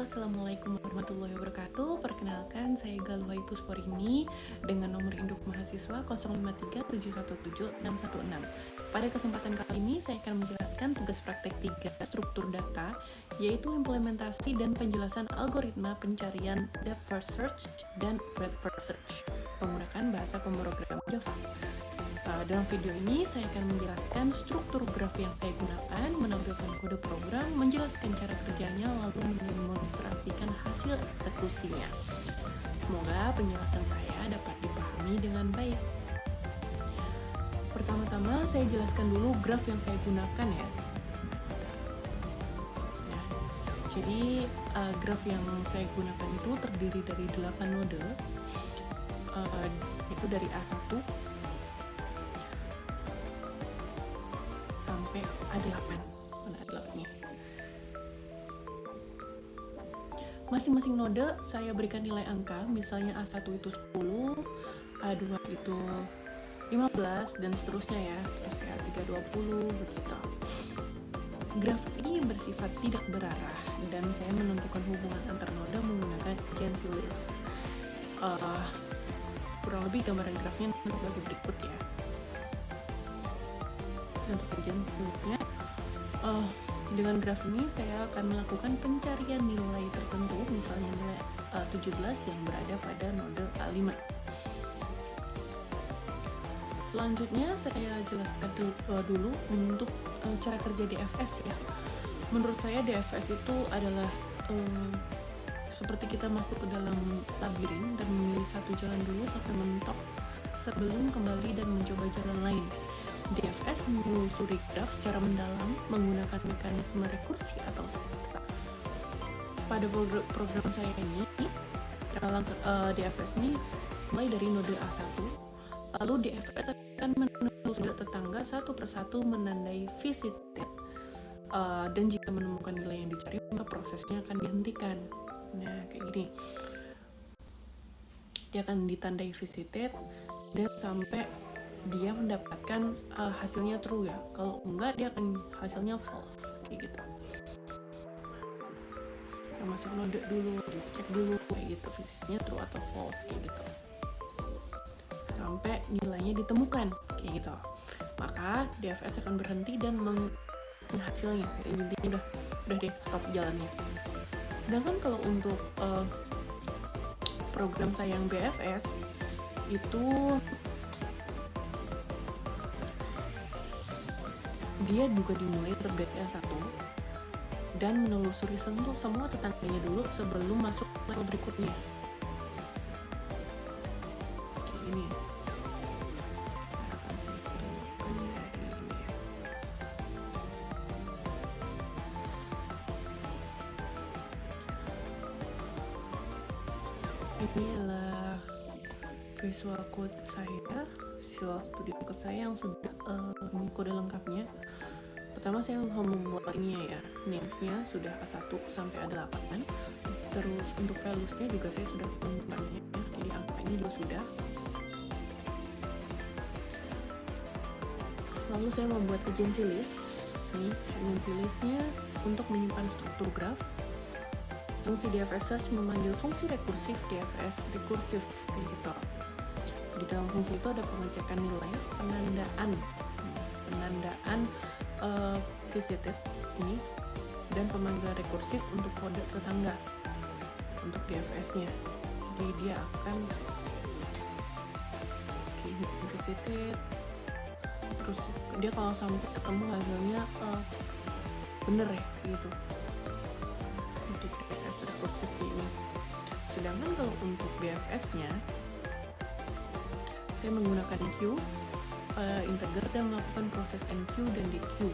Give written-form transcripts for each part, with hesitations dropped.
Assalamualaikum warahmatullahi wabarakatuh. Perkenalkan, saya Galwai Pusporini dengan nomor induk mahasiswa 0537176116. Pada kesempatan kali ini, saya akan menjelaskan tugas praktek 3 struktur data, yaitu implementasi dan penjelasan algoritma pencarian depth first search dan breadth first search menggunakan bahasa pemrograman Java. Dalam video ini, saya akan menjelaskan struktur graf yang saya gunakan, menampilkan kode program, menjelaskan cara kerjanya, lalu mendemonstrasikan hasil eksekusinya. Semoga penjelasan saya dapat dipahami dengan baik. Pertama-tama, saya jelaskan dulu graf yang saya gunakan ya. Nah, jadi graf yang saya gunakan itu terdiri dari 8 node, itu dari A1 sampai A8. Mana A8 nih? Masing-masing node saya berikan nilai angka, misalnya A1 itu 10, A2 itu 15, dan seterusnya ya. Terus kayak A3 20, begitu. Graf ini bersifat tidak berarah, dan saya menentukan hubungan antar node menggunakan agency list. Kurang lebih gambaran grafnya sebagai berikut ya. Untuk agency listnya, dengan graf ini saya akan melakukan pencarian nilai tertentu, misalnya nilai 17 yang berada pada node A5. Selanjutnya saya jelaskan dulu untuk cara kerja DFS ya. Menurut saya DFS itu adalah seperti kita masuk ke dalam labirin dan memilih satu jalan dulu sampai mentok sebelum kembali dan mencoba jalan lain. DFS menelusuri graf secara mendalam menggunakan mekanisme rekursi atau SETA. Pada program saya ini, DFS ini mulai dari node A1, lalu DFS akan menelusuri tetangga satu persatu menandai visited, dan jika menemukan nilai yang dicari, maka prosesnya akan dihentikan. Nah, kayak gini. Dia akan ditandai visited dan sampai dia mendapatkan hasilnya true ya. Kalau enggak, dia akan hasilnya false, kayak gitu. Kita masuk node dulu, dicek dulu kayak gitu, visinya true atau false kayak gitu, sampai nilainya ditemukan kayak gitu. Maka DFS akan berhenti dan hasilnya. Intinya udah deh, stop jalannya. Sedangkan kalau untuk program saya yang BFS itu dia juga dimulai dari A1 dan menelusuri semua tetangganya dulu sebelum masuk level berikutnya. Kayak ini. Ini adalah Visual Code saya, Visual Studio Code saya yang sudah kode lengkapnya. Pertama saya mau membuat ini ya, names-nya sudah A1 sampai A8. Terus untuk values-nya juga saya sudah menentukannya, jadi angka ini juga sudah. Lalu saya membuat agency list. Nih, agency list-nya untuk menyimpan struktur graf. Fungsi DFS search memanggil fungsi rekursif DFS rekursif kayak gitu. Di dalam fungsi itu ada pengecekan nilai, penandaan visited ini, dan pemanggilan rekursif untuk kode tetangga untuk DFS-nya. Jadi dia akan visited, terus dia kalau sampai ketemu hasilnya bener ya gitu untuk DFS rekursif ini. Sedangkan kalau untuk BFS-nya saya menggunakan enqueue, integer, dan melakukan proses enqueue dan dequeue.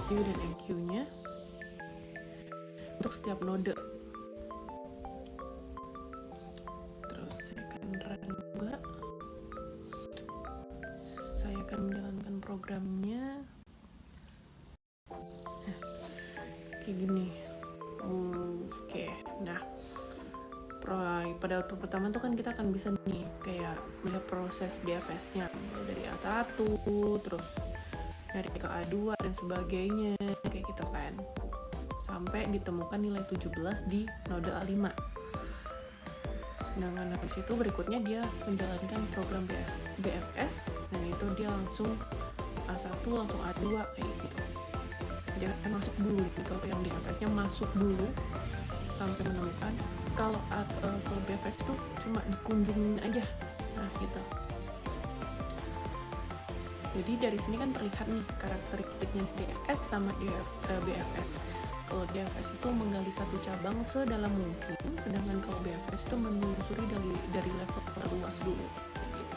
Enqueue dan enqueue-nya untuk setiap node. Terus saya akan run juga. Saya akan menjalankan programnya. Nah, kayak gini. Oke. Nah, pada waktu pertama tuh kan kita akan bisa nih kayak melihat proses DFS-nya dari A1 terus nyari ke A2 dan sebagainya kayak gitu kan. sampai ditemukan nilai 17 di node A5. Sedangkan habis itu berikutnya dia menjalankan program BFS, dan itu dia langsung A1 langsung A2 kayak gitu. Dia kan masuk dulu gitu, kalau yang BFS-nya masuk dulu sampai menemukan. Kalau BFS itu cuma dikunjungin aja, nah gitu. Jadi dari sini kan terlihat nih karakteristiknya DFS sama BFS. Kalau DFS itu menggali satu cabang sedalam mungkin, sedangkan kalau BFS itu menelusuri dari level terluas dulu. Gitu.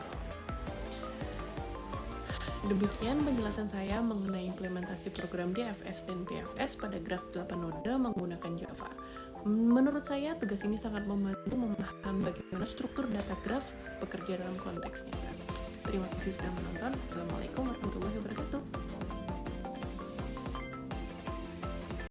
Demikian penjelasan saya mengenai implementasi program DFS dan BFS pada graf 8 node menggunakan Java. Menurut saya, tugas ini sangat membantu memahami bagaimana struktur data graf bekerja dalam konteksnya. Terima kasih sudah menonton. Assalamualaikum warahmatullahi wabarakatuh.